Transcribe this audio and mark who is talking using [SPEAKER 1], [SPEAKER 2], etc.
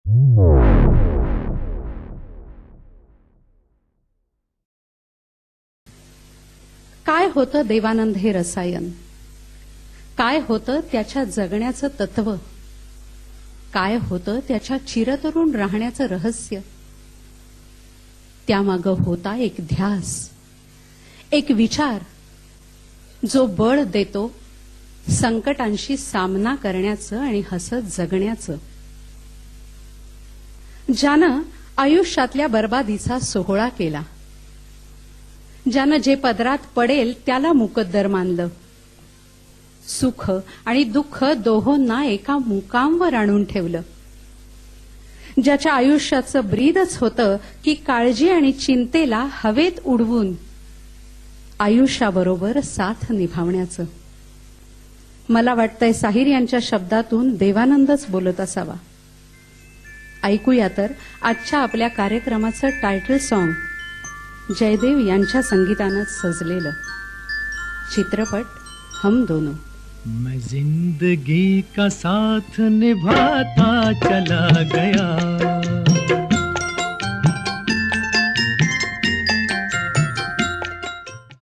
[SPEAKER 1] काय होतं देवानंद हे रसायन? काय होतं त्याच्या जगण्याचं तत्व? काय होतं त्याच्या चिरतरुण राहण्याचं रहस्य? त्यामागं होता एक ध्यास, एक विचार, जो बळ देतो संकटांशी सामना करण्याचं आणि हसत जगण्याचं. ज्यानं आयुष्यातल्या बर्बादीचा सोहळा केला, ज्यानं जे पदरात पडेल त्याला मुकद्दर मानलं, सुख आणि दुःख दोहोंना एका मुकांवर आणून ठेवलं, ज्याच्या आयुष्याचं ब्रीदच होतं की काळजी आणि चिंतेला हवेत उडवून आयुष्याबरोबर साथ निभावण्याचं. मला वाटतंय साहिर यांच्या शब्दातून देवानंदच बोलत असावा. ऐकूया तर आजच्या आपल्या कार्यक्रमाचं टायटल सॉन्ग, जयदेव यांच्या संगीतानं सजलेलं, चित्रपट हम दोनों.
[SPEAKER 2] मैं जिंदगी का साथ निभाता चला गया,